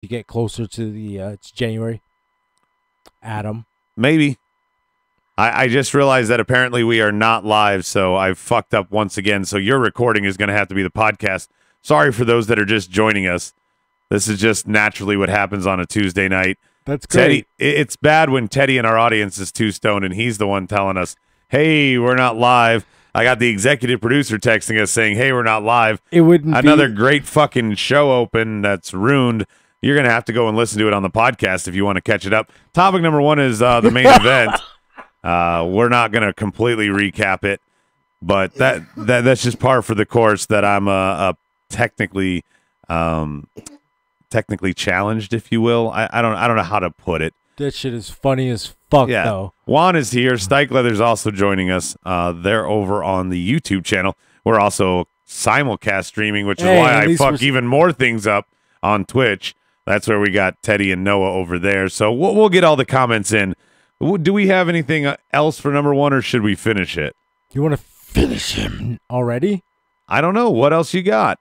You get closer to the it's January. Adam. Maybe. I just realized that apparently we are not live, so I've fucked up once again. So your recording is going to have to be the podcast. Sorry for those that are just joining us. This is just naturally what happens on a Tuesday night. That's great. Teddy, it's bad when Teddy in our audience is too stoned and he's the one telling us, hey, we're not live. I got the executive producer texting us saying, hey, we're not live. It wouldn't Another be... great fucking show open that's ruined. You're going to have to go and listen to it on the podcast if you want to catch it up. Topic number one is the main event. We're not going to completely recap it, but that's just par for the course that I'm technically challenged, if you will. I don't know how to put it. That shit is funny as fuck, though. Juan is here. Stike Leather's also joining us. They're over on the YouTube channel. We're also simulcast streaming, which is why I fuck even more things up on Twitch. That's where we got Teddy and Noah over there. So we'll get all the comments in. Do we have anything else for number one, or should we finish it? You want to finish him already? I don't know. What else you got?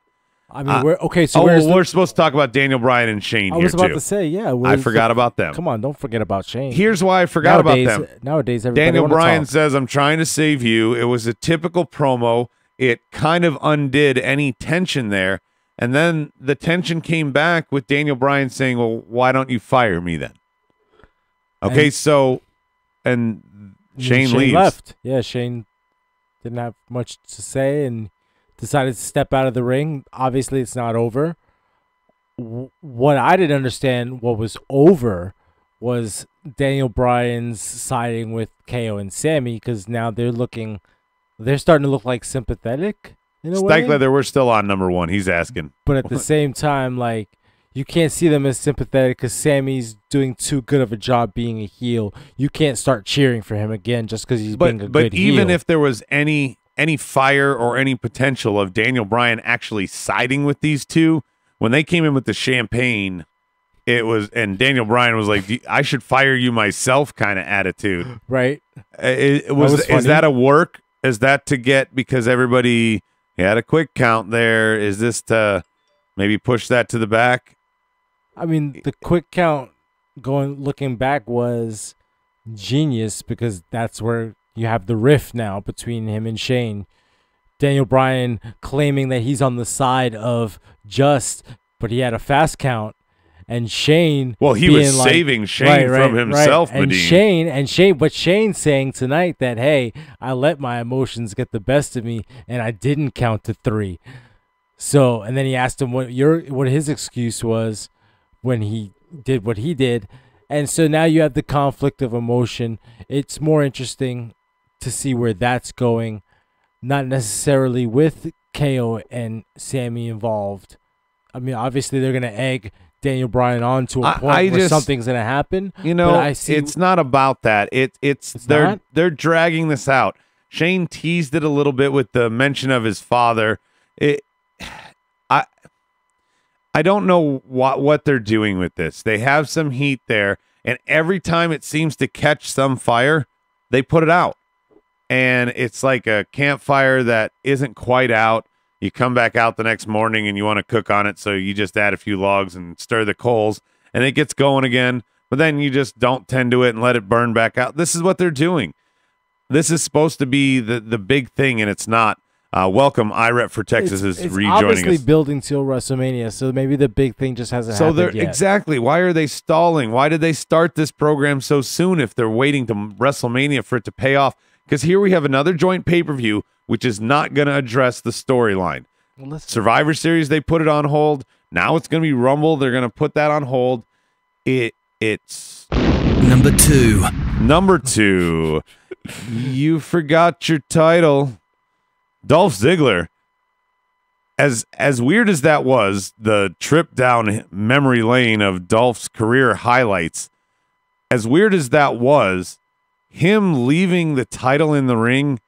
I mean, we're supposed to talk about Daniel Bryan and Shane. I was about to say, yeah. I forgot about them. Come on, don't forget about Shane. Here's why I forgot about them. Nowadays, everybody Daniel Bryan talk. says, I'm trying to save you. It was a typical promo. It kind of undid any tension there. And then the tension came back with Daniel Bryan saying, well, why don't you fire me then? Okay, and Shane leaves. Left. Yeah, Shane didn't have much to say and decided to step out of the ring. Obviously, it's not over. What I didn't understand, what was over, was Daniel Bryan's siding with KO and Sammy, because now they're starting to look like sympathetic in a way. Stike Leather, we're still on number one. He's asking. But at the same time, like, you can't see them as sympathetic because Sammy's doing too good of a job being a heel. You can't start cheering for him again just because he's being a good heel. But even if there was any fire or any potential of Daniel Bryan actually siding with these two, when they came in with the champagne, and Daniel Bryan was like, I should fire you myself kind of attitude. Right. Is that a work? Is that to get, because everybody had a quick count there? Is this to maybe push that to the back? I mean, the quick count looking back was genius because that's where you have the rift now between him and Shane. Daniel Bryan claiming that he's on the side of just, but he had a fast count. And Shane, well, he was saving Shane from himself, and Shane saying tonight that, hey, I let my emotions get the best of me, and I didn't count to 3. So, and then he asked him what his excuse was when he did what he did, and so now you have the conflict of emotion. It's more interesting to see where that's going, not necessarily with KO and Sammy involved. I mean, obviously they're gonna egg Daniel Bryan on to a point where something's going to happen. You know, it's not about that. They're dragging this out. Shane teased it a little bit with the mention of his father. I don't know what they're doing with this. They have some heat there, and every time it seems to catch some fire, they put it out. And it's like a campfire that isn't quite out. You come back out the next morning and you want to cook on it, so you just add a few logs and stir the coals, and it gets going again. But then you just don't tend to it and let it burn back out. This is what they're doing. This is supposed to be the big thing, and it's not. Welcome, IREP for Texas is rejoining us. It's obviously building till WrestleMania, so maybe the big thing just hasn't happened yet. Exactly. Why are they stalling? Why did they start this program so soon if they're waiting to WrestleMania for it to pay off? Because here we have another joint pay-per-view, which is not going to address the storyline. Survivor Series, they put it on hold. Now it's going to be Rumble. They're going to put that on hold. It's number 2. Number 2. You forgot your title. Dolph Ziggler. As weird as that was, the trip down memory lane of Dolph's career highlights, as weird as that was, him leaving the title in the ring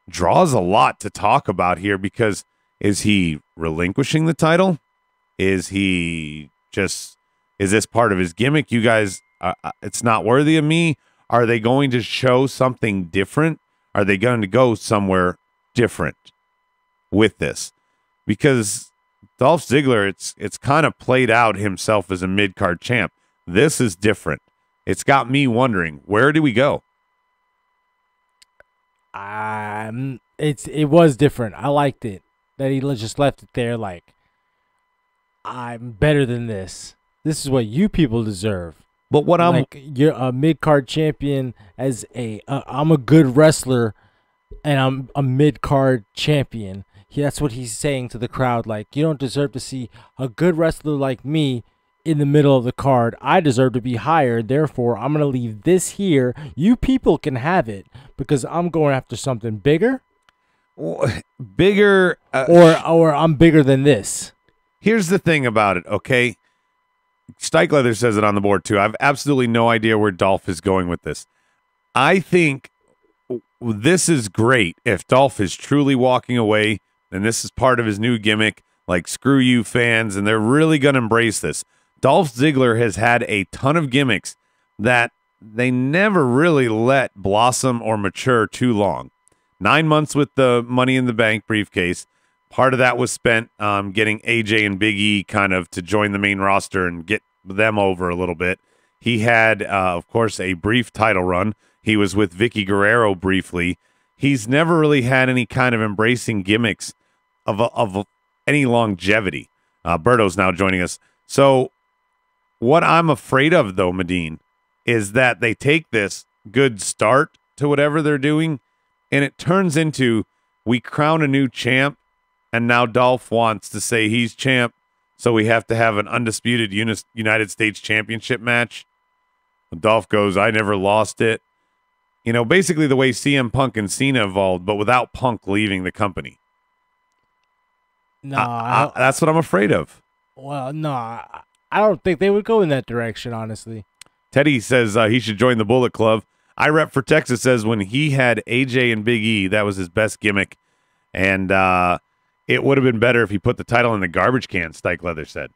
draws a lot to talk about here, because is he relinquishing the title? Is this part of his gimmick? You guys, it's not worthy of me. Are they going to show something different? Are they going to go somewhere different with this? Because Dolph Ziggler, it's kind of played out himself as a mid-card champ. This is different. It's got me wondering, where do we go? It was different. I liked it that he just left it there like, I'm better than this. This is what you people deserve. But what I'm like, you're a mid-card champion as I'm a good wrestler and I'm a mid-card champion. That's what he's saying to the crowd. Like, you don't deserve to see a good wrestler like me in the middle of the card. I deserve to be higher. Therefore, I'm going to leave this here. You people can have it because I'm going after something bigger. Bigger. Or I'm bigger than this. Here's the thing about it, okay? Stike Leather says it on the board, too. I have absolutely no idea where Dolph is going with this. I think this is great if Dolph is truly walking away, and this is part of his new gimmick, like, screw you fans, and they're really going to embrace this. Dolph Ziggler has had a ton of gimmicks that they never really let blossom or mature too long. 9 months with the Money in the Bank briefcase. Part of that was spent getting AJ and Big E kind of to join the main roster and get them over a little bit. He had, of course, a brief title run. He was with Vicky Guerrero briefly. He's never really had any kind of embracing gimmicks of any longevity. Berto's now joining us. So what I'm afraid of, though, Medine, is that they take this good start to whatever they're doing, and it turns into we crown a new champ, and now Dolph wants to say he's champ, so we have to have an undisputed United States Championship match. Dolph goes, I never lost it. You know, basically the way CM Punk and Cena evolved, but without Punk leaving the company. No, that's what I'm afraid of. Well, no, I don't think they would go in that direction, honestly. Teddy says he should join the Bullet Club. I Rep for Texas says when he had AJ and Big E, that was his best gimmick. And it would have been better if he put the title in the garbage can, Stike Leather said.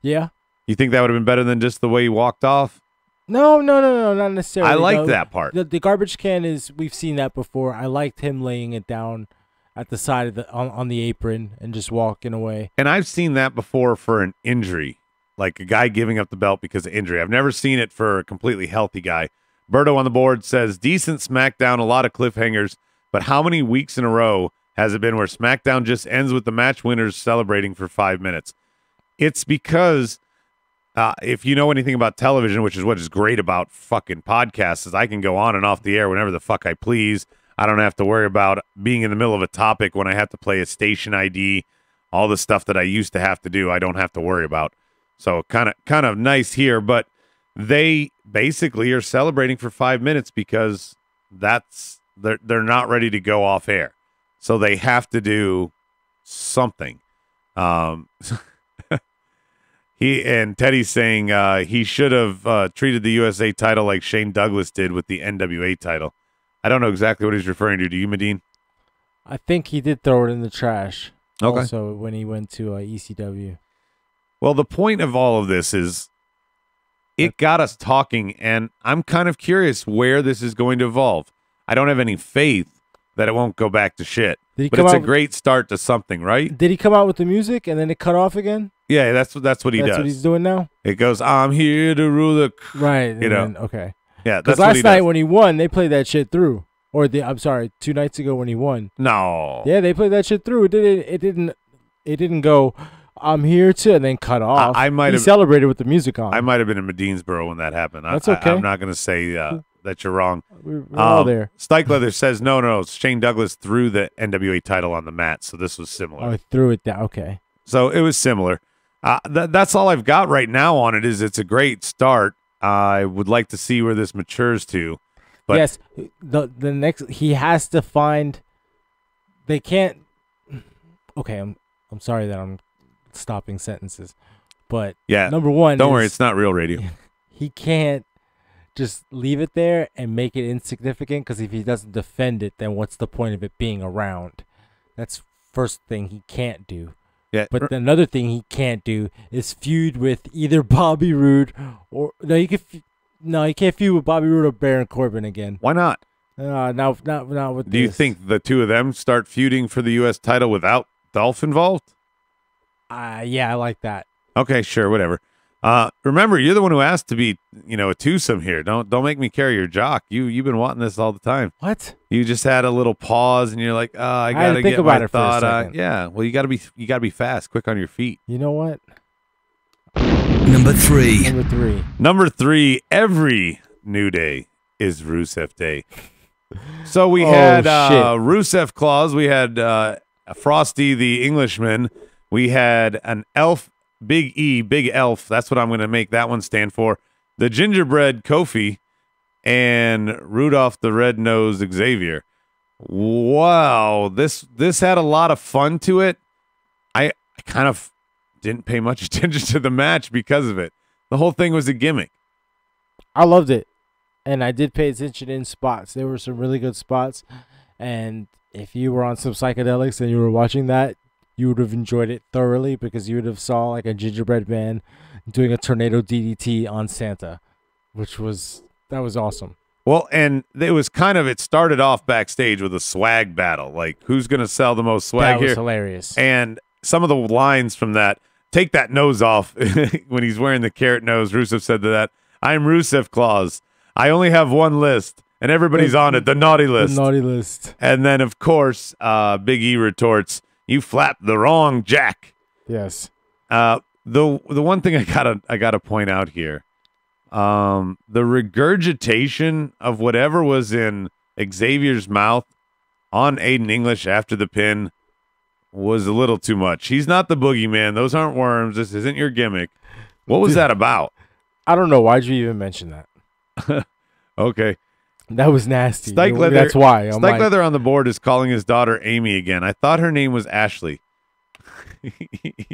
Yeah. You think that would have been better than just the way he walked off? No, not necessarily. I like that part. The garbage can we've seen that before. I liked him laying it down at the side of on the apron and just walking away. And I've seen that before for an injury, like a guy giving up the belt because of injury. I've never seen it for a completely healthy guy. Berto on the board says, decent SmackDown, a lot of cliffhangers, but how many weeks in a row has it been where SmackDown just ends with the match winners celebrating for 5 minutes? It's because if you know anything about television, which is what is great about fucking podcasts, is I can go on and off the air whenever the fuck I please. I don't have to worry about being in the middle of a topic when I have to play a station ID. All the stuff that I used to have to do, I don't have to worry about. So kind of nice here, but they basically are celebrating for 5 minutes because they're not ready to go off air. So they have to do something. Teddy's saying he should have treated the USA title like Shane Douglas did with the NWA title. I don't know exactly what he's referring to. Do you, Medine? I think he did throw it in the trash. Okay. Also, when he went to ECW. Well, the point of all of this is it got us talking, and I'm kind of curious where this is going to evolve. I don't have any faith that it won't go back to shit. But it's a great start to something, right? Did he come out with the music and then it cut off again? Yeah, that's what he does. That's what he's doing now? It goes, I'm here to rule the... Right. You know. Okay. Yeah, because last night when he won, they played that shit through. Or I'm sorry, 2 nights ago when he won. No. Yeah, they played that shit through. It didn't go, I'm here to, and then cut off. He celebrated with the music on. I might have been in Medinesboro when that happened. That's okay. I'm not going to say that you're wrong. We're all there. Stike Leather says, no. Shane Douglas threw the NWA title on the mat, so this was similar. Oh, he threw it down. Okay. So it was similar. That's all I've got right now on it. It's a great start. I would like to see where this matures to. But yes, the next he has to find. They can't. Okay, I'm sorry that I'm stopping sentences, but yeah, number one, don't worry, it's not real radio. He can't just leave it there and make it insignificant, because if he doesn't defend it, then what's the point of it being around? That's first thing he can't do. Yeah, but another thing he can't do is feud with either Bobby Roode or he can't feud with Bobby Roode or Baron Corbin again. Why not? Not with. Do you think the two of them start feuding for the U.S. title without Dolph involved? Yeah, I like that. Okay, sure, whatever. Remember, you're the one who asked to be, a twosome here. Don't make me carry your jock. You've been wanting this all the time. What? You just had a little pause, and you're like, I had gotta to think get about my it for a thought on. second. Yeah, well, you gotta be fast, quick on your feet. You know what? Number 3. Number 3. Every New Day is Rusev Day. So we had Rusev Claus. We had Frosty the Englishman. We had an elf, Big E, Big Elf. That's what I'm going to make that one stand for. The gingerbread Kofi and Rudolph the Red-Nosed Xavier. Wow, this had a lot of fun to it. I kind of didn't pay much attention to the match because of it. The whole thing was a gimmick. I loved it. And I did pay attention in spots. There were some really good spots. And if you were on some psychedelics and you were watching that, you would have enjoyed it thoroughly because you would have saw like a gingerbread man doing a tornado DDT on Santa, that was awesome. Well, and it started off backstage with a swag battle. Like, who's going to sell the most swag here? That was hilarious. And some of the lines from that, take that nose off when he's wearing the carrot nose. Rusev said to that, I'm Rusev Claus. I only have one list, and everybody's on it, the naughty list. The naughty list. And then, of course, Big E retorts, you flapped the wrong jack. Yes. The one thing I gotta point out here, the regurgitation of whatever was in Xavier's mouth on Aiden English after the pin was a little too much. He's not the boogeyman. Those aren't worms. This isn't your gimmick. What was that about? I don't know. Why'd you even mention that? Okay. That was nasty. Stike Leather, that's why. Stike Leather on the board is calling his daughter Amy again. I thought her name was Ashley.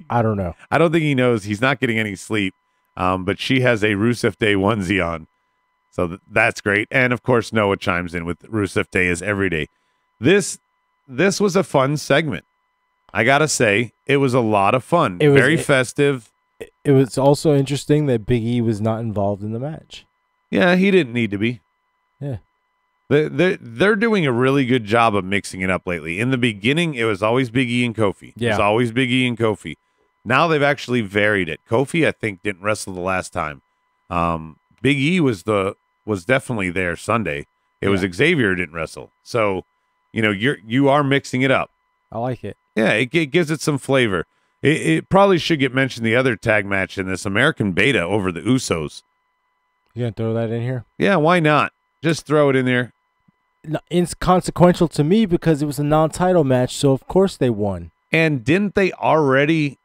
I don't know. I don't think he knows. He's not getting any sleep. But she has a Rusev Day onesie on. So that's great. And, of course, Noah chimes in with Rusev Day is every day. This was a fun segment. I got to say, it was a lot of fun. Very festive. It was also interesting that Big E was not involved in the match. Yeah, he didn't need to be. Yeah. They're doing a really good job of mixing it up lately. In the beginning, it was always Big E and Kofi. Yeah. It was always Big E and Kofi. Now they've actually varied it. Kofi, I think, didn't wrestle the last time. Big E was definitely there Sunday. It was Xavier who didn't wrestle. So, you are mixing it up. I like it. Yeah, it gives it some flavor. It probably should get mentioned the other tag match in this, American Beta over the Usos. You gonna throw that in here? Yeah, why not? Just throw it in there. It's consequential to me because it was a non-title match, so of course they won. And didn't they already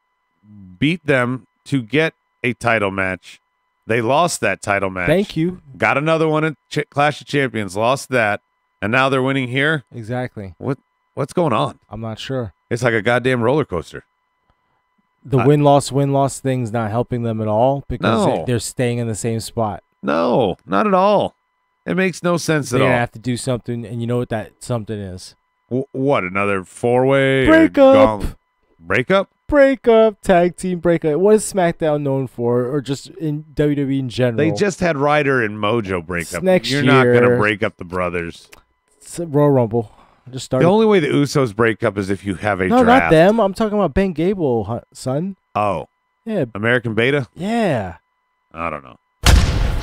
beat them to get a title match? They lost that title match. Thank you. Got another one at Clash of Champions, lost that, and now they're winning here? Exactly. What's going on? I'm not sure. It's like a goddamn roller coaster. The win-loss thing's not helping them at all because they're staying in the same spot. No, not at all. It makes no sense at all. They have to do something, and you know what that something is. What, another four-way? Breakup. Breakup? Tag team breakup. What is SmackDown known for, or just in WWE in general? They just had Ryder and Mojo breakup. Next You're year, not going to break up the brothers. It's a Royal Rumble. Just started. The only way the Usos break up is if you have a draft. No, not them. I'm talking about Ben Gable, son. Oh. Yeah. American Beta? Yeah. I don't know.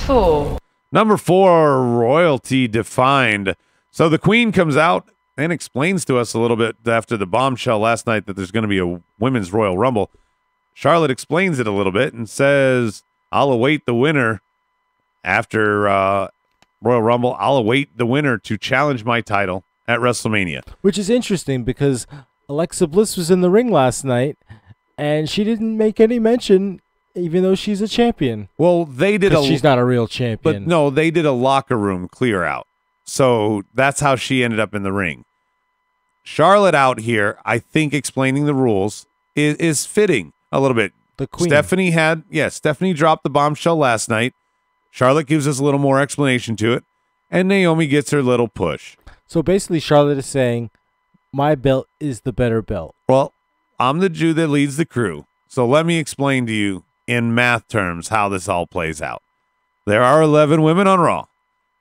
4. Number 4, royalty defined. So the Queen comes out and explains to us a little bit after the bombshell last night that there's going to be a women's Royal Rumble. Charlotte explains it a little bit and says, I'll await the winner after Royal Rumble. I'll await the winner to challenge my title at WrestleMania. Which is interesting because Alexa Bliss was in the ring last night and she didn't make any mention, even though she's a champion. Well, they did she's not a real champion. But no, they did a locker room clear out. So that's how she ended up in the ring. Charlotte out here, I think explaining the rules is fitting a little bit. The Queen. Stephanie dropped the bombshell last night. Charlotte gives us a little more explanation to it. And Naomi gets her little push. So basically Charlotte is saying, my belt is the better belt. Well, I'm the Jew that leads the crew. So let me explain to you in math terms how this all plays out. There are 11 women on Raw.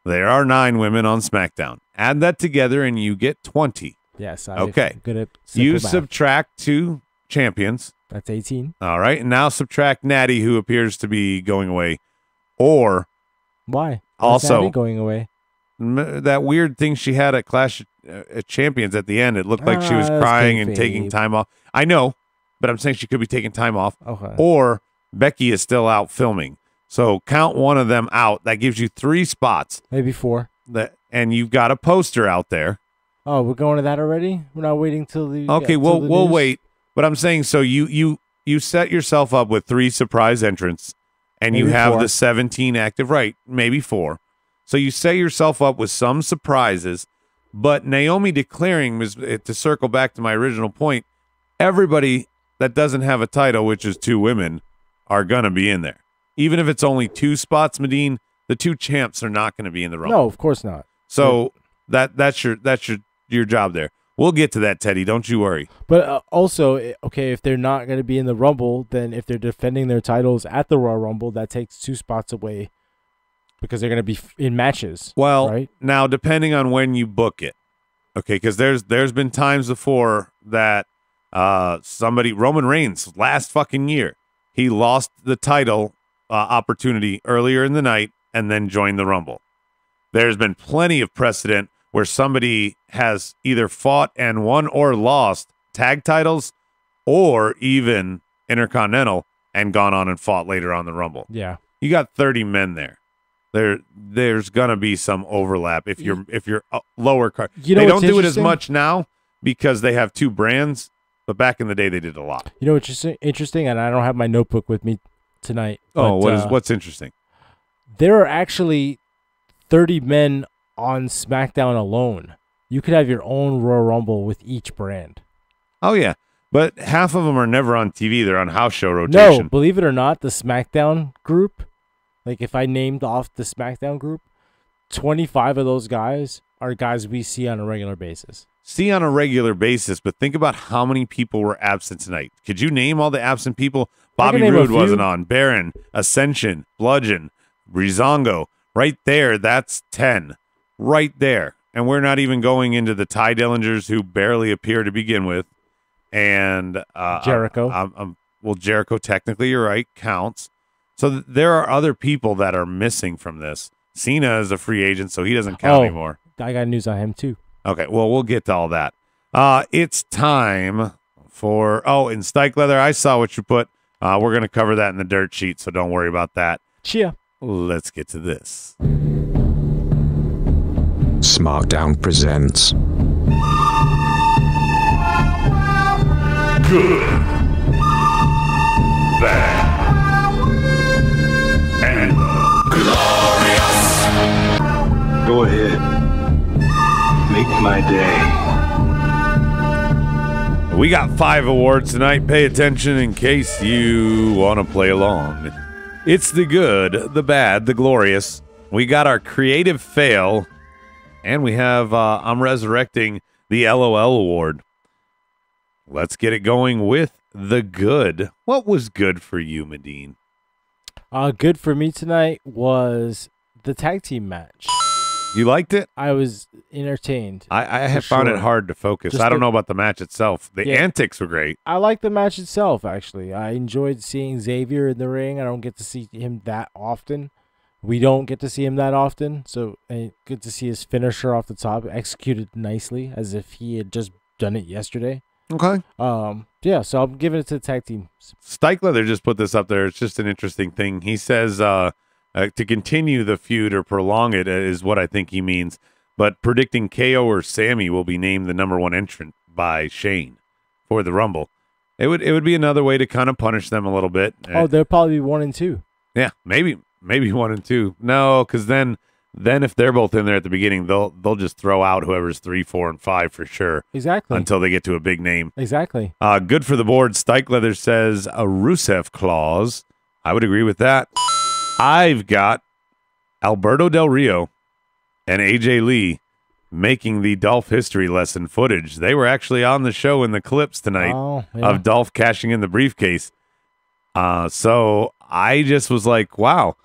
There are 9 women on SmackDown. Add that together and you get 20. Yes. Okay. Good at you math. subtract 2 champions. That's 18. All right, and now subtract Natty, who appears to be going away, or Why? also Natty going away. That weird thing she had at Clash of Champions at the end. It looked like she was crying and taking time off. I know, but I'm saying she could be taking time off. Okay. Or Becky is still out filming. So count one of them out. That gives you 3 spots. Maybe 4. And you've got a poster out there. Oh, we're going to that already? We're not waiting till the Okay, till we'll news? wait. But I'm saying, so you set yourself up with 3 surprise entrants, and Maybe you have 4. the 17 active, right? Maybe 4. So you set yourself up with some surprises, but Naomi declaring, to circle back to my original point, everybody that doesn't have a title, which is 2 women, are going to be in there. Even if it's only 2 spots, Medine, the 2 champs are not going to be in the Rumble. No, of course not. So that's your job there. We'll get to that, Teddy. Don't you worry. But also, okay, if they're not going to be in the Rumble, then if they're defending their titles at the Royal Rumble, that takes 2 spots away because they're going to be in matches. Well, right? Now, depending on when you book it, okay, because there's been times before that Roman Reigns, last fucking year, he lost the title opportunity earlier in the night and then joined the Rumble. There's been plenty of precedent where somebody has either fought and won or lost tag titles or even Intercontinental and gone on and fought later on the Rumble. Yeah. You got 30 men there. There's gonna be some overlap if you're lower card. You know they what's don't do it as interesting? much now because they have 2 brands, but back in the day they did a lot. You know what's interesting, and I don't have my notebook with me tonight. Oh, but, what's interesting? There are actually 30 men on SmackDown alone. You could have your own Royal Rumble with each brand. Oh yeah, but half of them are never on TV. They're on house show rotation. No, believe it or not, the SmackDown group, like if I named off the SmackDown group, 25 of those guys are guys we see on a regular basis. See on a regular basis, but think about how many people were absent tonight. Could you name all the absent people? Bobby name a Roode few. wasn't on. Baron, Ascension, Bludgeon, Rizongo. Right there, that's 10. Right there. And we're not even going into the Ty Dillingers who barely appear to begin with. And Jericho. Well, Jericho, technically, you're right, counts. So there are other people that are missing from this. Cena is a free agent, so he doesn't count anymore. I got news on him too. Okay, well, we'll get to all that. It's time for... Oh, in Stike Leather, I saw what you put. We're going to cover that in the dirt sheet, so don't worry about that. Chia. Let's get to this. SmackDown presents Good, bad, and glorious. Go ahead. Make my day. We got 5 awards tonight. Pay attention in case you want to play along. It's the good, the bad, the glorious. We got our creative fail, and we have I'm resurrecting the LOL award. Let's get it going with the good. What was good for you, Medine? Good for me tonight was the tag team match. You liked it? I was entertained. I have found it hard to focus. Just I don't know about the match itself. The antics were great. I like the match itself, actually. I enjoyed seeing Xavier in the ring. I don't get to see him that often. We don't get to see him that often, so good to see his finisher off the top executed nicely, as if he had just done it yesterday. Okay. Yeah, so I'm giving it to the tag team. Stike Leather just put this up there. It's just an interesting thing. He says to continue the feud or prolong it is what I think he means. But predicting KO or Sammy will be named the #1 entrant by Shane for the Rumble. It would be another way to kind of punish them a little bit. Oh, they'll probably be 1 and 2. Yeah, maybe 1 and 2. No, because then if they're both in there at the beginning, they'll just throw out whoever's 3, 4, and 5 for sure. Exactly. Until they get to a big name. Exactly. Good for the board. Stike Leather says a Rusev clause. I would agree with that. I've got Alberto Del Rio and AJ Lee making the Dolph history lesson footage. They were actually on the show in the clips tonight of Dolph cashing in the briefcase. So I just was like, wow,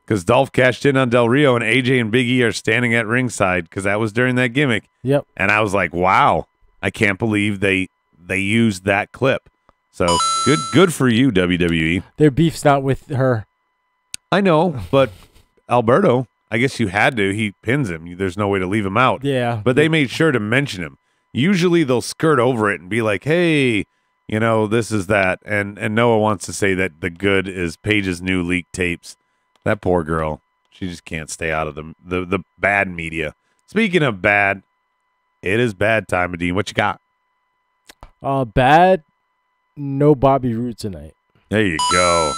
because Dolph cashed in on Del Rio and AJ and Big E are standing at ringside because that was during that gimmick. Yep. And I was like, wow, I can't believe they used that clip. So good for you, WWE. Their beef's not with her. I know, but Alberto, I guess you had to. He pins him. There's no way to leave him out. Yeah. But they made sure to mention him. Usually they'll skirt over it and be like, hey, this is that. And Noah wants to say that the good is Paige's new leaked tapes. That poor girl. She just can't stay out of the bad media. Speaking of bad, it is bad time, Dean. What you got? Bad. No Bobby Roode tonight. There you go.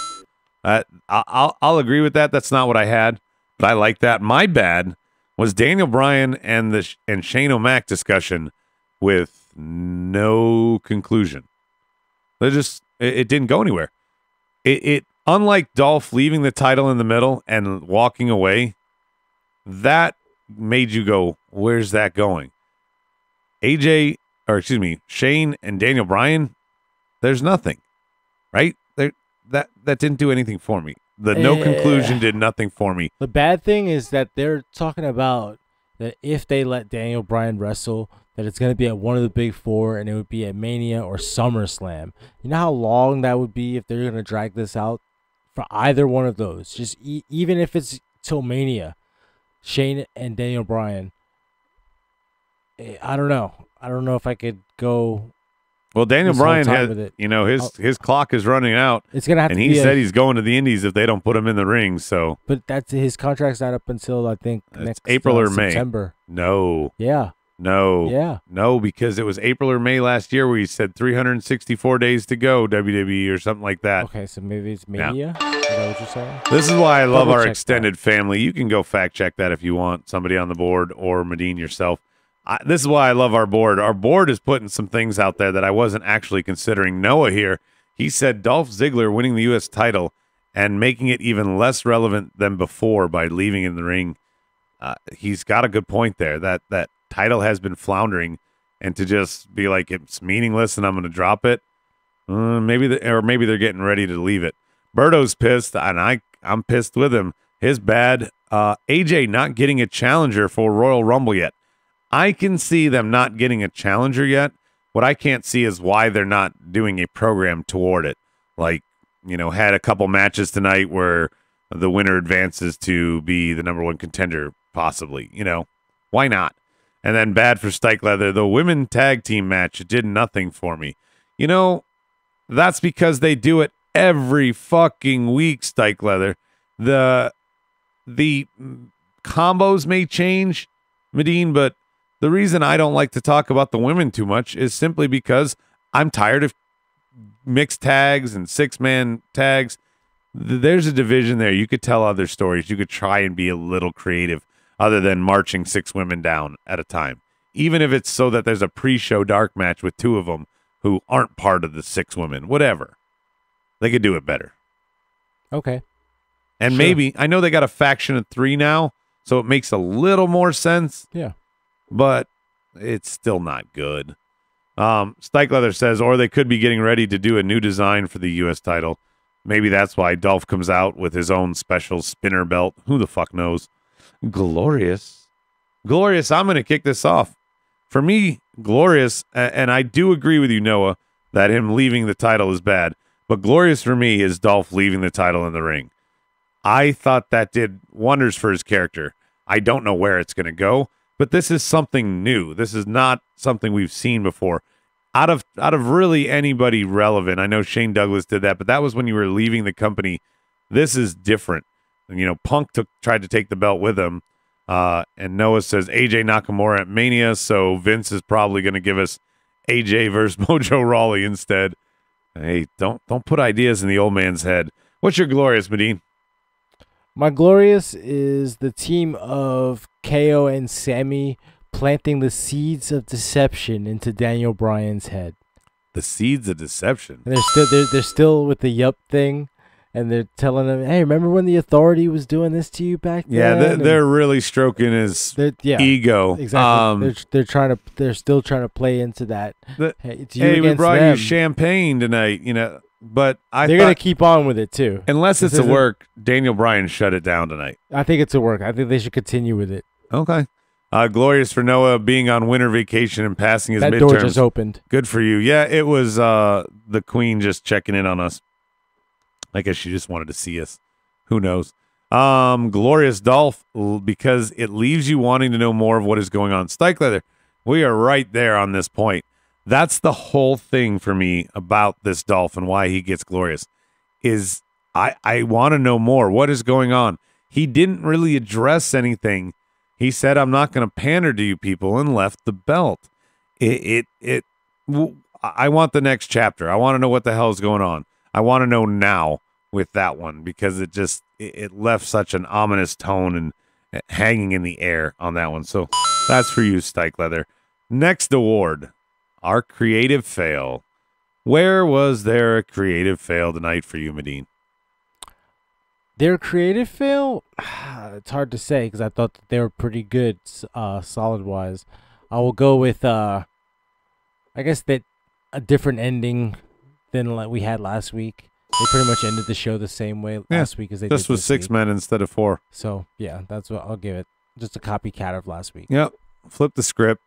I'll agree with that. That's not what I had, but I like that. My bad was Daniel Bryan and Shane O'Mac discussion with no conclusion. It didn't go anywhere. It unlike Dolph leaving the title in the middle and walking away, that made you go, where's that going? Shane and Daniel Bryan, there's nothing, right? That didn't do anything for me. The no conclusion did nothing for me. The bad thing is that they're talking about that if they let Daniel Bryan wrestle, that it's going to be at one of the big four, and it would be at Mania or SummerSlam. You know how long that would be if they're going to drag this out for either one of those? Just even if it's till Mania, Shane and Daniel Bryan. I don't know. I don't know if I could go. Well, Daniel Bryan has, his clock is running out. It's gonna have and to he be said he's going to the Indies if they don't put him in the ring. So, but that's his contract's not up until I think next April or May. September. No. Yeah. No. Yeah. No, because it was April or May last year where he said 364 days to go, WWE or something like that. Okay, so maybe it's Mania. Yeah. Is that what you're saying? This is why I love our extended that. family. You can go fact check that if you want, somebody on the board or Medine yourself. This is why I love our board. Our board is putting some things out there that I wasn't actually considering. Noah here, he said Dolph Ziggler winning the U.S. title and making it even less relevant than before by leaving in the ring. He's got a good point there. That title has been floundering, and to just be like it's meaningless and I'm going to drop it, maybe they're getting ready to leave it. Berto's pissed, and I'm pissed with him. His bad. AJ not getting a challenger for Royal Rumble yet. I can see them not getting a challenger yet. What I can't see is why they're not doing a program toward it. Like, had a couple matches tonight where the winner advances to be the number one contender, possibly. Why not? And then bad for Stikelether, the women tag team match, it did nothing for me. That's because they do it every fucking week, Stikelether. The combos may change, Medine, but the reason I don't like to talk about the women too much is simply because I'm tired of mixed tags and six-man tags. There's a division there. You could tell other stories. You could try and be a little creative other than marching six women down at a time. Even if it's so that there's a pre-show dark match with two of them who aren't part of the six women. Whatever. They could do it better. Okay. And maybe, I know they got a faction of 3 now, so it makes a little more sense. Yeah. But it's still not good. Stikelether says, or they could be getting ready to do a new design for the U.S. title. Maybe that's why Dolph comes out with his own special spinner belt. Who the fuck knows? Glorious, I'm going to kick this off. For me, Glorious, and I do agree with you, Noah, that him leaving the title is bad. But Glorious for me is Dolph leaving the title in the ring. I thought that did wonders for his character. I don't know where it's going to go. But this is something new. This is not something we've seen before. Out of really anybody relevant, I know Shane Douglas did that, but that was when you were leaving the company. This is different. And, Punk tried to take the belt with him. And Noah says AJ Nakamura at Mania, so Vince is probably going to give us AJ versus Mojo Rawley instead. Hey, don't put ideas in the old man's head. What's your Glorious, Medine? My Glorious is the team of KO and Sammy planting the seeds of deception into Daniel Bryan's head. The seeds of deception. And they're still with the yup thing, and they're telling him, "Hey, remember when the Authority was doing this to you back then?" Yeah, they're really stroking his ego. Exactly. They're still trying to play into that. Hey, we brought you champagne tonight. But they're going to keep on with it, too. Unless it's a work, Daniel Bryan shut it down tonight. I think it's a work. I think they should continue with it. Okay. Glorious for Noah being on winter vacation and passing his That midterms. door just opened. Good for you. Yeah, it was the queen just checking in on us. I guess she just wanted to see us. Who knows? Glorious Dolph, because it leaves you wanting to know more of what is going on. Stike Leather, we are right there on this point. That's the whole thing for me about this Dolph and why he gets glorious. Is I want to know more. What is going on? He didn't really address anything. He said, "I'm not going to pander to you people," and left the belt. I want the next chapter. I want to know what the hell is going on. I want to know now with that one, because it left such an ominous tone and hanging in the air on that one. So that's for you, Stike Leather. Next award, our creative fail. Where was there a creative fail tonight for you, Medine? Their creative fail? It's hard to say because I thought that they were pretty good, solid-wise. I will go with, I guess, that a different ending than like we had last week. They pretty much ended the show the same way last week as they did This was 6 week. men instead of 4. So, yeah, that's what I'll give it. Just a copycat of last week. Yep. Flip the script,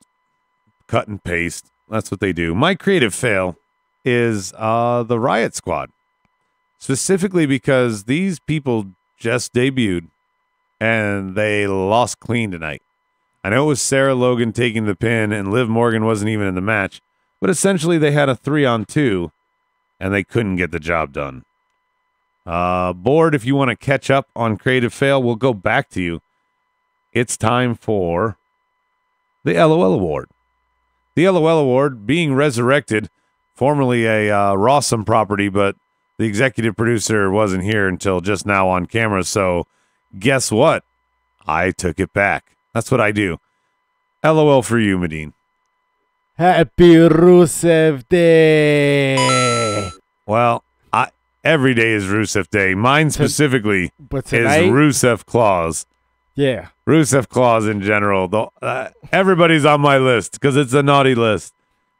cut and paste. That's what they do. My creative fail is the Riot Squad. Specifically because these people just debuted and they lost clean tonight. I know it was Sarah Logan taking the pin and Liv Morgan wasn't even in the match, but essentially they had a 3-on-2 and they couldn't get the job done. Board, if you want to catch up on creative fail, we'll go back to you. It's time for the LOL Award. The LOL Award being resurrected, formerly a Rawsome property, but the executive producer wasn't here until just now on camera, so guess what? I took it back. That's what I do. LOL for you, Medine. Happy Rusev Day! Well, every day is Rusev Day. Mine specifically But is tonight, Rusev Claus. yeah. Rusev Claus in general. Everybody's on my list because it's a naughty list.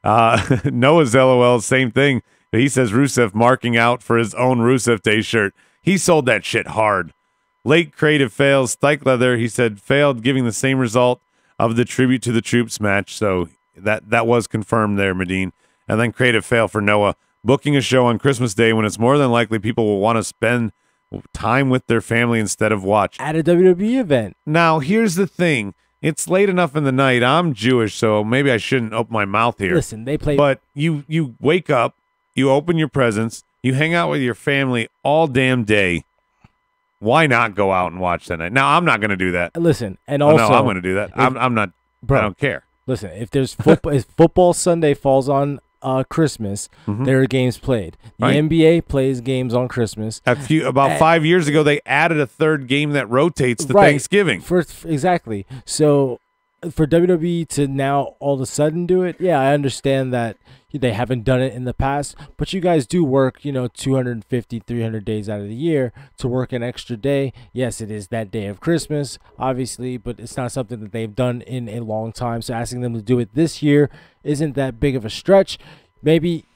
Noah's LOL, same thing. He says Rusev marking out for his own Rusev Day shirt. He sold that shit hard. Late creative fails. Stike Leather, he said, failed, giving the same result of the Tribute to the Troops match. So that was confirmed there, Medine. And then creative fail for Noah. Booking a show on Christmas Day when it's more than likely people will want to spend time with their family instead of watch. At a WWE event. Now, here's the thing. It's late enough in the night. I'm Jewish, so maybe I shouldn't open my mouth here. Listen, they play. But you wake up, you open your presents, you hang out with your family all damn day. Why not go out and watch that night? Now, I'm not going to do that. Listen, and Oh, also. no, I'm going to do that. I'm not. Bro, I don't care. Listen, if there's football, if football Sunday falls on Christmas, there are games played. The Right. NBA plays games on Christmas. About 5 years ago, they added a third game that rotates to Right. Thanksgiving. Exactly. So for WWE to now all of a sudden do it, yeah, I understand that they haven't done it in the past, but you guys do work, 250, 300 days out of the year to work an extra day. Yes, it is that day of Christmas, obviously, but it's not something that they've done in a long time. So asking them to do it this year isn't that big of a stretch. Maybe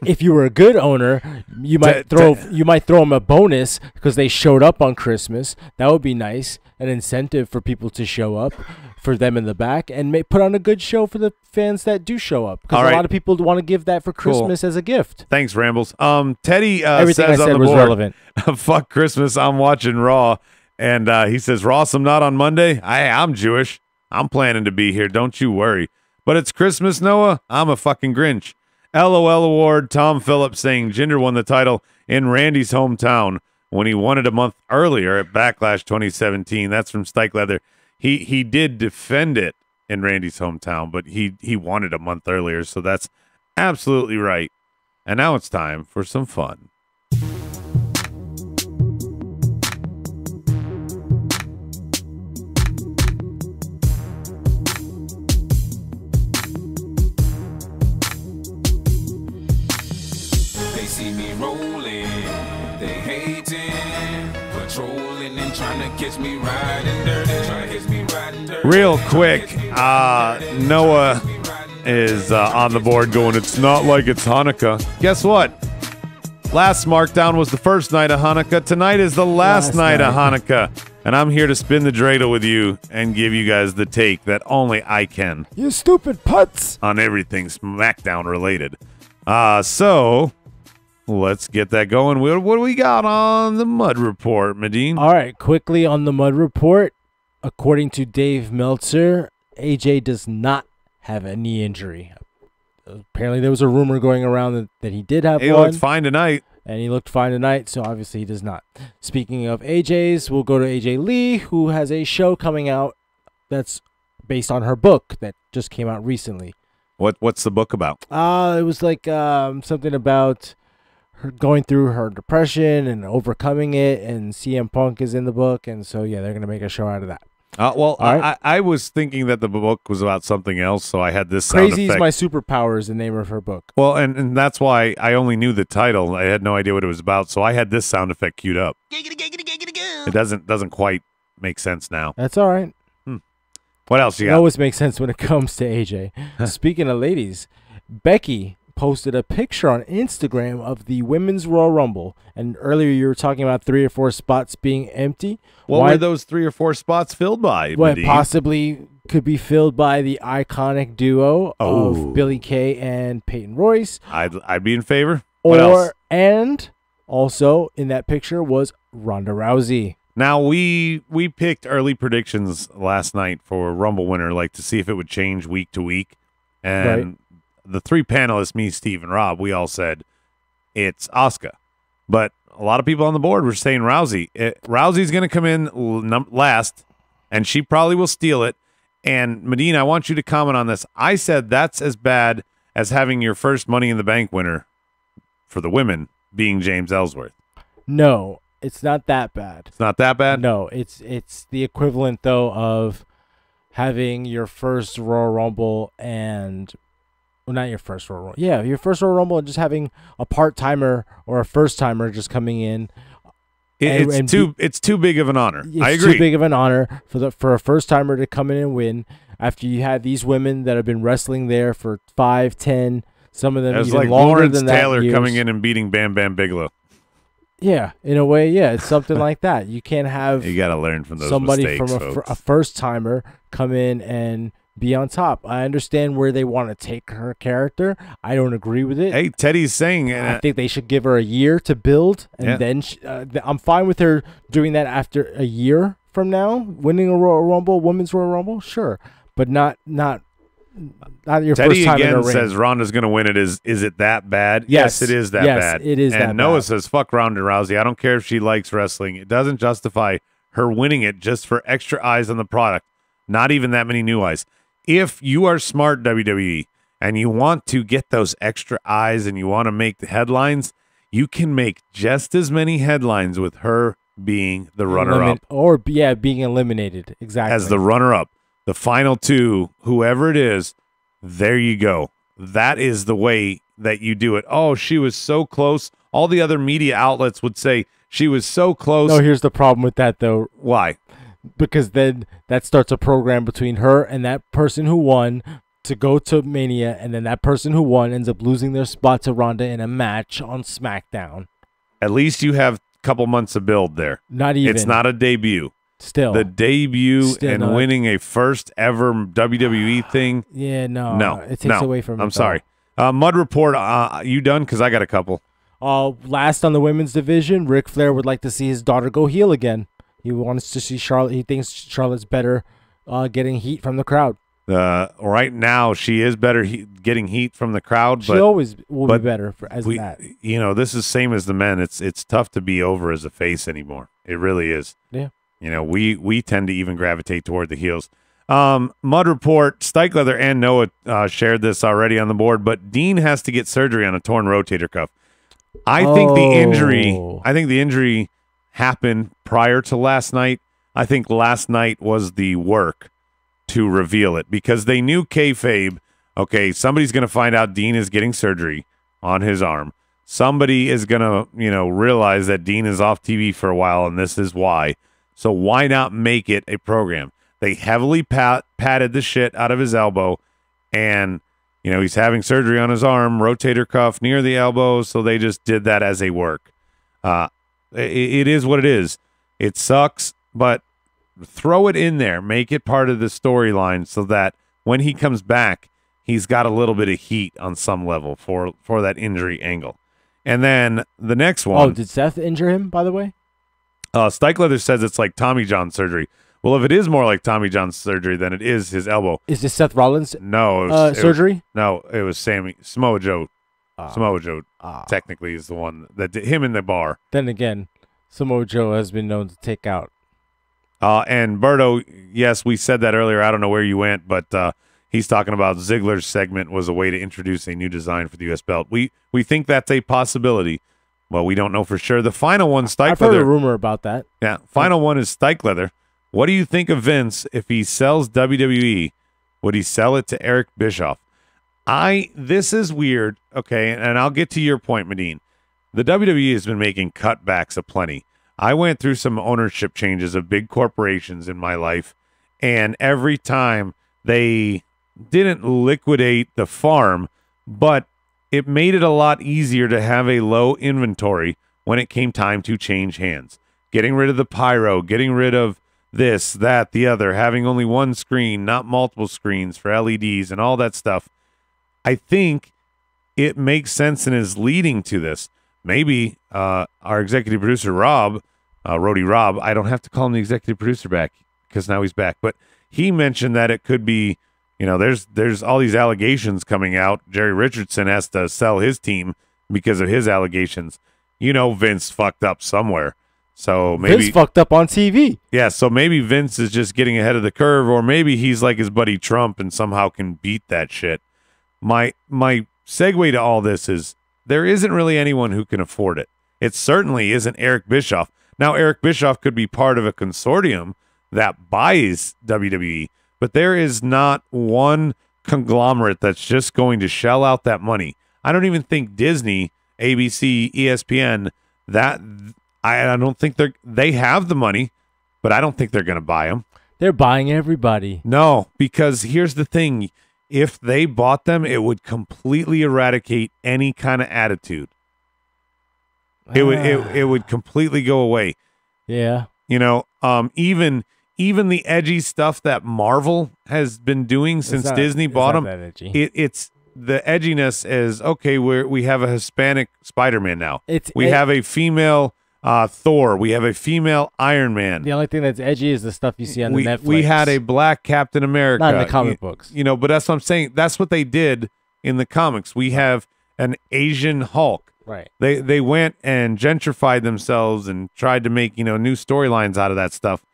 if you were a good owner, you might throw them a bonus because they showed up on Christmas. That would be nice, an incentive for people to show up for them in the back and put on a good show for the fans that do show up. Because a lot of people want to give that for Christmas as a gift. Thanks, Rambles. Teddy Everything says I said on the was board, relevant. fuck Christmas, I'm watching Raw. And he says, Rawsome not on Monday? I'm Jewish. I'm planning to be here. Don't you worry. But it's Christmas, Noah. I'm a fucking Grinch. LOL Award, Tom Phillips saying Jinder won the title in Randy's hometown when he won it a month earlier at Backlash 2017. That's from Stike Leather. He did defend it in Randy's hometown, but he won it a month earlier, so that's absolutely right. And now it's time for some fun. See me rolling, they hating, patrolling and trying to catch me riding dirty, Real quick, Noah is on the board going, it's not like it's Hanukkah. Guess what? Last SmackDown was the first night of Hanukkah. Tonight is the last night of Hanukkah. and I'm here to spin the dreidel with you and give you guys the take that only I can You stupid putz. on everything SmackDown related. So let's get that going. What do we got on the Mud Report, Medine? All right, quickly on the Mud Report. According to Dave Meltzer, AJ does not have a knee injury. Apparently, there was a rumor going around that he did have He one. looked fine tonight. And he looked fine tonight, so obviously he does not. Speaking of AJ's, we'll go to AJ Lee, who has a show coming out that's based on her book that just came out recently. What's the book about? It was like something about her going through her depression and overcoming it, and CM Punk is in the book, and so yeah, they're gonna make a show out of that. Well, All right. I was thinking that the book was about something else, so I had this sound Crazy is effect. My Superpower is the name of her book. Well, and that's why I only knew the title. I had no idea what it was about, so I had this sound effect queued up. It doesn't quite make sense now. That's all right. What else you It got? always makes sense when it comes to AJ. Speaking of ladies, Becky posted a picture on Instagram of the Women's Royal Rumble. And earlier you were talking about 3 or 4 spots being empty. What were those 3 or 4 spots filled by? What Medine? possibly could be filled by the iconic duo Oh. of Billie Kay and Peyton Royce. I'd be in favor. What else? And also in that picture was Ronda Rousey. Now we picked early predictions last night for Rumble winner, like to see if it would change week to week, and the 3 panelists, me, Steve, and Rob, we all said it's Asuka, but a lot of people on the board were saying Rousey. Rousey's going to come in last, and she probably will steal it. And Medina, I want you to comment on this. I said that's as bad as having your first Money in the Bank winner for the women being James Ellsworth. No, it's not that bad. It's not that bad? No, it's the equivalent though of having your first Royal Rumble and not your first Royal Rumble. Yeah, your first Royal Rumble and just having a part-timer or a first-timer just coming in. It's too big of an honor. I It's agree. too big of an honor for a first-timer to come in and win after you had these women that have been wrestling there for 5, 10, some of them It's even like longer Lawrence than that Taylor years. coming in and beating Bam Bam Bigelow. Yeah, in a way, yeah, it's something like that. You can't have You got to learn from those somebody mistakes, from folks. a first timer come in and be on top. I understand where they want to take her character. I don't agree with it. Hey, Teddy's saying I think they should give her a year to build, and then I'm fine with her doing that after a year from now, winning a Royal Rumble, Women's Royal Rumble, sure, but not your Teddy first time in again a ring. says Ronda's going to win it. Is it that bad? Yes. It is that Yes, bad. it is and that Noah bad. says, fuck Ronda Rousey. I don't care if she likes wrestling. It doesn't justify her winning it just for extra eyes on the product. Not even that many new eyes. If you are smart, WWE, and you want to get those extra eyes and you want to make the headlines, you can make just as many headlines with her being the runner-up being eliminated, exactly, as the runner-up. The final 2, whoever it is, there you go. That is the way that you do it. Oh, she was so close. All the other media outlets would say she was so close. No, here's the problem with that, though. Why? Because then that starts a program between her and that person who won to go to Mania, and then that person who won ends up losing their spot to Ronda in a match on SmackDown. At least you have a couple months of build there. Not even. It's not a debut. Still. The debut Still and not. winning a first ever WWE thing. Yeah, no. It takes no. away from it. I'm sorry. Mud Report, you done? Because I got a couple. Last on the women's division, Ric Flair would like to see his daughter go heel again. He wants to see Charlotte. He thinks Charlotte's better getting heat from the crowd. Right now, she is better getting heat from the crowd. She but always will be better as that. You know, this is same as the men. It's tough to be over as a face anymore. It really is. Yeah. You know, we tend to even gravitate toward the heels. Mud Report, Stikelether and Noah shared this already on the board, but Dean has to get surgery on a torn rotator cuff. I think the injury happened prior to last night. I think last night was the work to reveal it because they knew kayfabe. Okay, somebody's going to find out Dean is getting surgery on his arm. Somebody is going to, realize that Dean is off TV for a while, and this is why. So why not make it a program? They heavily patted the shit out of his elbow, and he's having surgery on his arm, rotator cuff near the elbow, so they just did that as a work. It is what it is. It sucks, but throw it in there, make it part of the storyline so that when he comes back, he's got a little bit of heat on some level for that injury angle. And then the next one. Oh, did Seth injure him, by the way? Stykeleather says it's like Tommy John surgery. Well, if it is more like Tommy John surgery, then it is his elbow. Is this Seth Rollins No, surgery? It was Samoa Joe. Samoa Joe technically is the one that did him in the bar. Then again, Samoa Joe has been known to take out. And Berto, yes, we said that earlier. I don't know where you went, but he's talking about Ziggler's segment was a way to introduce a new design for the U.S. belt. We think that's a possibility, but we don't know for sure. The final one, Stykeleather. I've heard a rumor about that. Yeah, final one is Stykeleather. What do you think of Vince if he sells WWE? Would he sell it to Eric Bischoff? This is weird, okay, and I'll get to your point, Medine. The WWE has been making cutbacks aplenty. I went through some ownership changes of big corporations in my life, and every time they didn't liquidate the farm, but it made it a lot easier to have a low inventory when it came time to change hands. Getting rid of the pyro, getting rid of this, that, the other, having only one screen, not multiple screens for LEDs and all that stuff. I think it makes sense and is leading to this. Maybe our executive producer, Rob, Roadie Rob, I don't have to call him the executive producer back because now he's back, but he mentioned that it could be, there's all these allegations coming out. Jerry Richardson has to sell his team because of his allegations. Vince fucked up somewhere. So maybe Vince fucked up on TV. Yeah, so maybe Vince is just getting ahead of the curve, or maybe he's like his buddy Trump and somehow can beat that shit. My segue to all this is there isn't really anyone who can afford it. It certainly isn't Eric Bischoff. Now, Eric Bischoff could be part of a consortium that buys WWE, but there is not one conglomerate that's just going to shell out that money. I don't even think Disney, ABC, ESPN, I don't think they have the money, but I don't think they're going to buy them. They're buying everybody. No, because here's the thing. If they bought them, it would completely eradicate any kind of attitude. It would completely go away. Yeah. Even the edgy stuff that Marvel has been doing since Disney bought them. It's the edginess is okay. We have a Hispanic Spider-Man now. We have a female Thor. We have a female Iron Man. The only thing that's edgy is the stuff you see on the Netflix. We had a black Captain America. Not in the comic books. But that's what I'm saying. That's what they did in the comics. We have an Asian Hulk. Right. They went and gentrified themselves and tried to make, new storylines out of that stuff,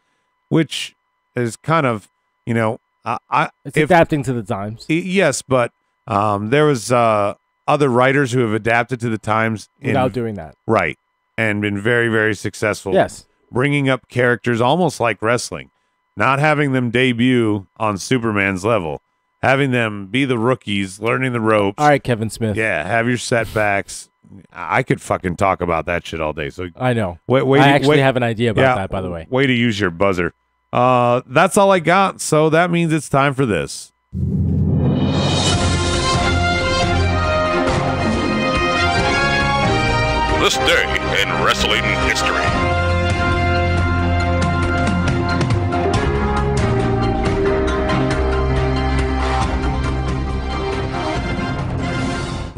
which is kind of, it's adapting to the times. Yes, but there was other writers who have adapted to the times without doing that. Right. And been very, very successful. Yes. Bringing up characters almost like wrestling, not having them debut on Superman's level, having them be the rookies, learning the ropes. All right, Kevin Smith. Yeah, have your setbacks. I could fucking talk about that shit all day. So I know. I actually have an idea about that, by the way. Way to use your buzzer. That's all I got. So that means it's time for this. This day in wrestling history.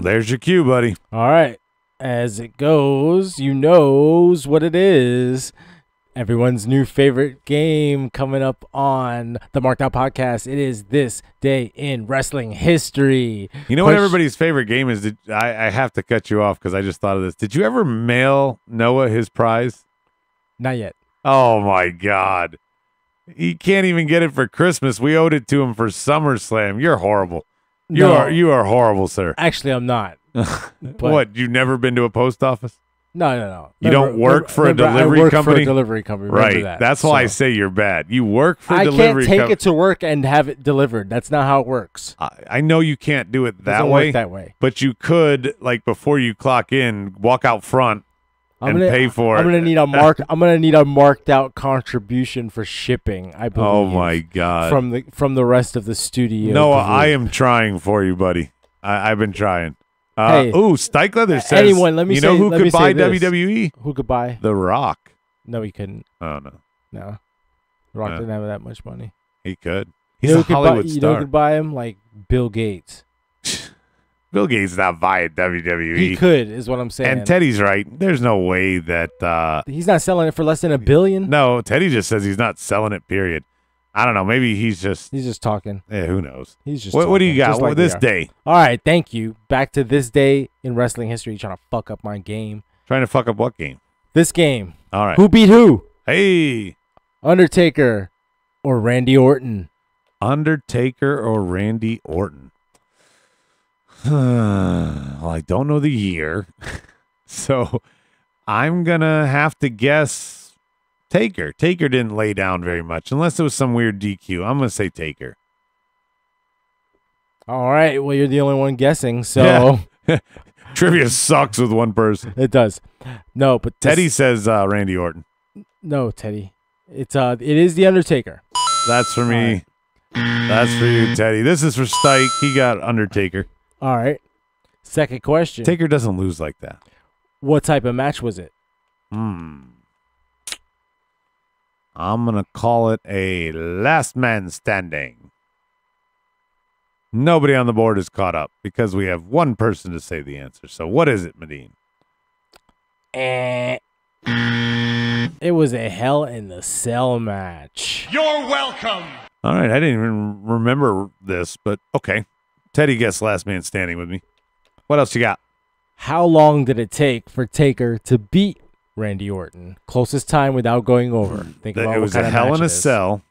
There's your cue, buddy. All right. As it goes, you knows what it is. Everyone's new favorite game coming up on the Marked Out Podcast. It is This Day in Wrestling History. You know what everybody's favorite game is? I have to cut you off because I just thought of this. Did you ever mail Noah his prize? Not yet. Oh, my God. He can't even get it for Christmas. We owed it to him for SummerSlam. You're horrible. You are horrible, sir. Actually, I'm not. What, you've never been to a post office? No. You don't work for a delivery company? I work company? for a delivery company. Remember that. That's why I say you're bad. You work for a delivery company. I can't take it to work and have it delivered. That's not how it works. I know you can't do it that Doesn't way. work that way. But you could, like, before you clock in, walk out front and pay for it. I'm gonna need a marked out contribution for shipping. I believe. Oh my God! From the rest of the studio. Noah, I am trying for you, buddy. I've been trying. Hey, Stykeleather says. Anyone? Let me you say. know who let could me buy say this. WWE? Who could buy? The Rock. No, he couldn't. Oh no. No. Rock didn't have that much money. He could. He's a Hollywood You know star. who could buy him? Like Bill Gates. Bill Gates is not buying WWE. He could, is what I'm saying. And Teddy's right. There's no way that... he's not selling it for less than $1 billion. No, Teddy just says he's not selling it, period. I don't know. Maybe he's just talking. Yeah, who knows? He's just What do you talking, got? just like This we are. day. All right, thank you. Back to this day in wrestling history. You trying to fuck up my game. Trying to fuck up what game? This game. All right. Who beat who? Hey. Undertaker or Randy Orton? Undertaker or Randy Orton? Well, I don't know the year. So I'm going to have to guess Taker. Taker didn't lay down very much unless it was some weird DQ. I'm going to say Taker. All right. Well, you're the only one guessing, so Yeah. Trivia sucks with one person. it does. No, but Teddy says Randy Orton. No, Teddy. It is the Undertaker. That's for me. That's for you, Teddy. This is for Stike. He got Undertaker. All right. Second question. Taker doesn't lose like that. What type of match was it? I'm going to call it a last man standing. Nobody on the board is caught up because we have one person to say the answer. So what is it, Medine? It was a Hell in the Cell match. You're welcome. All right. I didn't even remember this, but okay. Teddy guessed last man standing with me. What else you got? How long did it take for Taker to beat Randy Orton? Closest time without going over. Think about It what was kind a of Hell match in a it is. Cell.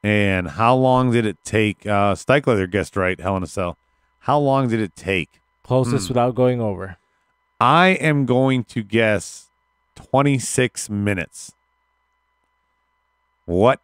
And how long did it take? Stikelether guessed right, Hell in a Cell. How long did it take? Closest without going over. I am going to guess 26 minutes. What?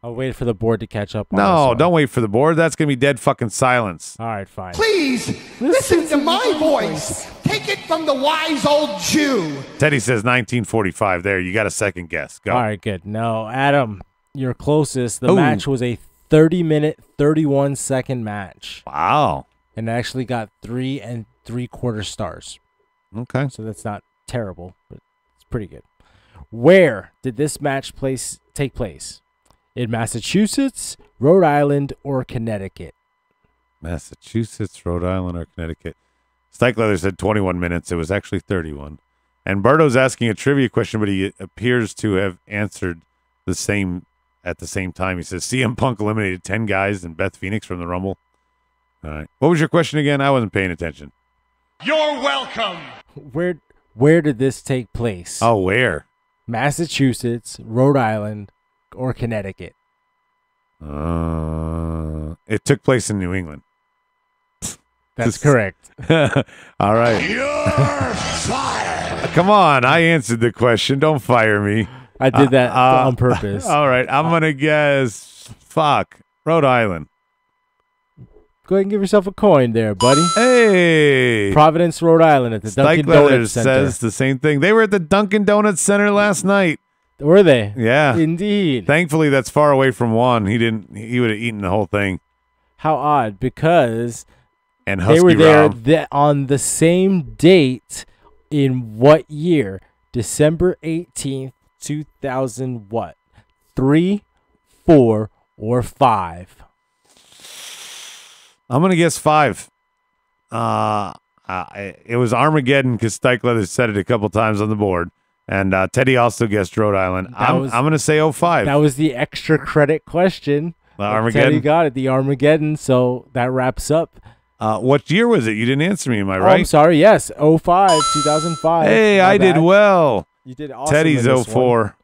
I'll wait for the board to catch up on this No, one. don't wait for the board. That's going to be dead fucking silence. All right, fine. Please listen to my voice. Take it from the wise old Jew. Teddy says 1945. There, you got a second guess. Go. All right, good. No, Adam, you're closest. The Ooh. match was a 30-minute, 31-second match. Wow. And it actually got 3 3/4 stars. Okay. So that's not terrible, but it's pretty good. Where did this match take place? In Massachusetts, Rhode Island, or Connecticut? Massachusetts, Rhode Island, or Connecticut. Stikelether said 21 minutes. It was actually 31. And Berto's asking a trivia question, but he appears to have answered the same at the same time. He says CM Punk eliminated 10 guys and Beth Phoenix from the Rumble. All right. What was your question again? I wasn't paying attention. You're welcome. Where did this take place? Oh, where? Massachusetts, Rhode Island, or Connecticut? It took place in New England. That's correct. All right. You're fired. Come on. I answered the question. Don't fire me. I did that on purpose. All right. I'm going to guess, Rhode Island. Go ahead and give yourself a coin there, buddy. Hey. Providence, Rhode Island at the Dunkin' Stikelether Donuts Center. says the same thing. They were at the Dunkin' Donuts Center last night. Were they? Yeah. Indeed. Thankfully, that's far away from one. He would have eaten the whole thing. How odd, because And Husky they were there Rob. on the same date in what year? December 18th, 2000 what? 3, 4, or 5? I'm going to guess 5. It was Armageddon because Stikelether said it a couple times on the board. And Teddy also guessed Rhode Island. I'm going to say 05. That was the extra credit question. Armageddon. Teddy got it, the Armageddon. So that wraps up. What year was it? You didn't answer me. Am I Oh, right? I'm sorry. Yes, 05, 2005. Hey, My I did bad. well. You did awesome. Teddy's in this one. 04.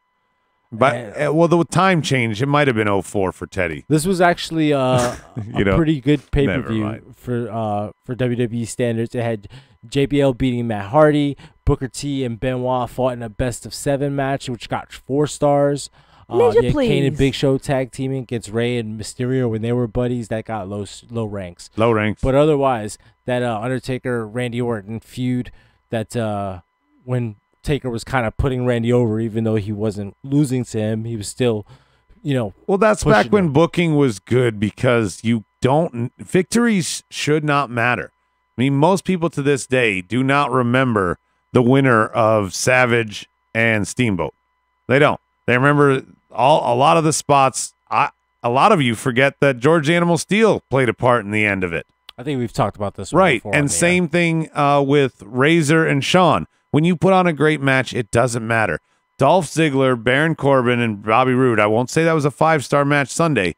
But well, the time change. It might have been 04 for Teddy. This was actually a pretty good pay per never view mind. for WWE standards. It had JBL beating Matt Hardy, Booker T and Benoit fought in a best of 7 match, which got 4 stars. Ninja, you had Kane and please. Big Show tag teaming against Ray and Mysterio when they were buddies. That got low ranks. Low ranks. But otherwise, that Undertaker Randy Orton feud, that when Taker was kind of putting Randy over, even though he wasn't losing to him, he was still, Well, that's back pushing when him. booking was good because victories should not matter. I mean, most people to this day do not remember the winner of Savage and Steamboat. They don't. They remember a lot of the spots, a lot of you forget that George Animal Steel played a part in the end of it. I think we've talked about this one Right, before on and the same thing with Razor and Shawn. When you put on a great match, it doesn't matter. Dolph Ziggler, Baron Corbin, and Bobby Roode, I won't say that was a 5-star match Sunday,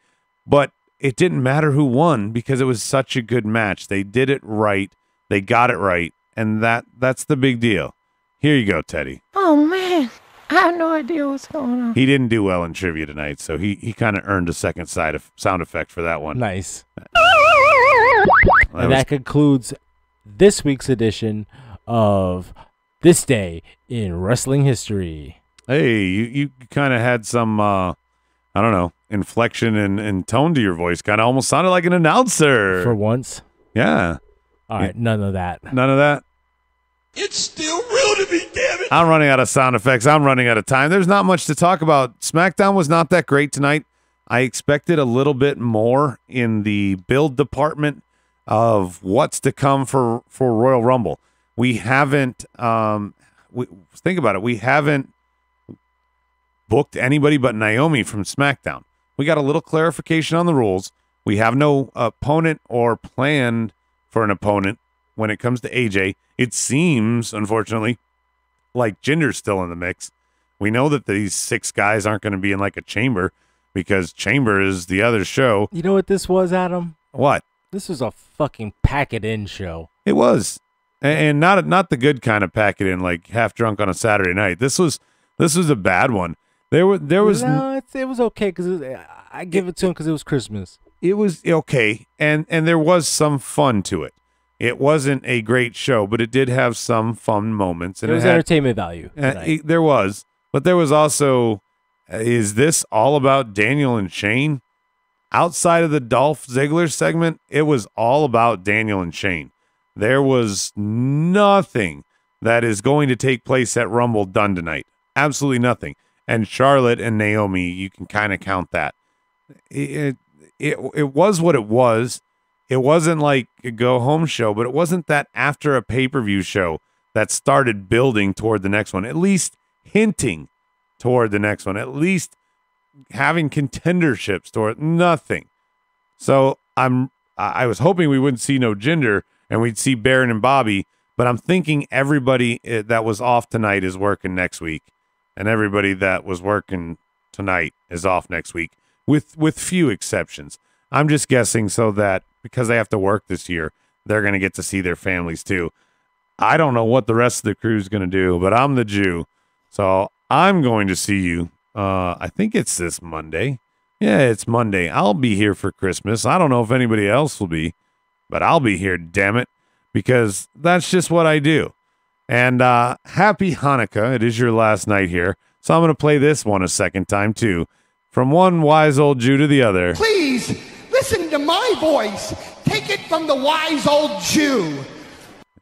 but it didn't matter who won because it was such a good match. They did it right. They got it right, and that's the big deal. Here you go, Teddy. Oh, man. I have no idea what's going on. He didn't do well in trivia tonight, so he kind of earned a second sound effect for that one. Nice. And that concludes this week's edition of This Day in Wrestling History. Hey, you kind of had some, I don't know, inflection and tone to your voice. Kind of almost sounded like an announcer. For once? Yeah. All right, none of that. None of that? It's still real to me, damn it. I'm running out of sound effects. I'm running out of time. There's not much to talk about. SmackDown was not that great tonight. I expected a little bit more in the build department of what's to come for Royal Rumble. We haven't think about it. We haven't booked anybody but Naomi from SmackDown. We got a little clarification on the rules. We have no opponent or plan for an opponent when it comes to AJ. It seems, unfortunately, like Jinder's still in the mix. We know that these 6 guys aren't going to be in like a chamber because Chamber is the other show. You know what this was, Adam? What? This was a fucking pack-it-in show. It was. And not the good kind of pack it in, like half drunk on a Saturday night. This was a bad one. There was no, it was okay because I give it to him because it was Christmas. It was okay, and there was some fun to it. It wasn't a great show, but it did have some fun moments. And There was entertainment value. There was, but there was also, is this all about Daniel and Shane? Outside of the Dolph Ziggler segment, it was all about Daniel and Shane. There was nothing that is going to take place at Rumble done tonight. Absolutely nothing. And Charlotte and Naomi, you can kind of count that. It was what it was. It wasn't like a go-home show, but it wasn't that after a pay-per-view show that started building toward the next one, at least hinting toward the next one, at least having contenderships toward nothing. So I was hoping we wouldn't see no Jinder and we'd see Baron and Bobby, but I'm thinking everybody that was off tonight is working next week, and everybody that was working tonight is off next week, with few exceptions. I'm just guessing so that because they have to work this year, they're going to get to see their families too. I don't know what the rest of the crew is going to do, but I'm the Jew, so I'm going to see you. I think it's this Monday. Yeah, it's Monday. I'll be here for Christmas. I don't know if anybody else will be, but I'll be here, damn it, because that's just what I do. And happy Hanukkah. It is your last night here, so I'm going to play this one a second time too. From one wise old Jew to the other. Please, listen to my voice. Take it from the wise old Jew.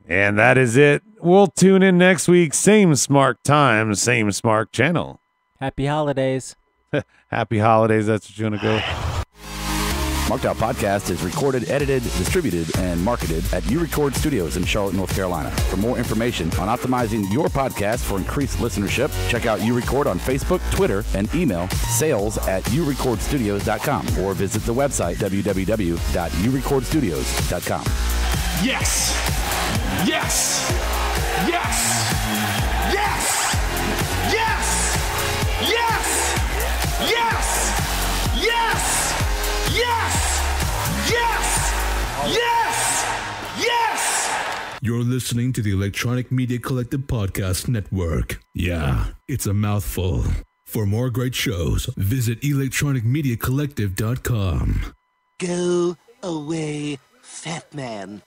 And that is it. We'll tune in next week. Same smart time, same smart channel. Happy holidays. Happy holidays. That's what you want to go. Marked Out Podcast is recorded, edited, distributed, and marketed at U-Record Studios in Charlotte, North Carolina. For more information on optimizing your podcast for increased listenership, check out U-Record on Facebook, Twitter, and email sales@urecordstudios.com or visit the website www.urecordstudios.com. Yes! Yes! Yes! Yes! Yes! Yes! Yes! Yes! Yes! Yes! Yes! Yes! You're listening to the Electronic Media Collective Podcast Network. Yeah, it's a mouthful. For more great shows, visit electronicmediacollective.com. Go away, fat man.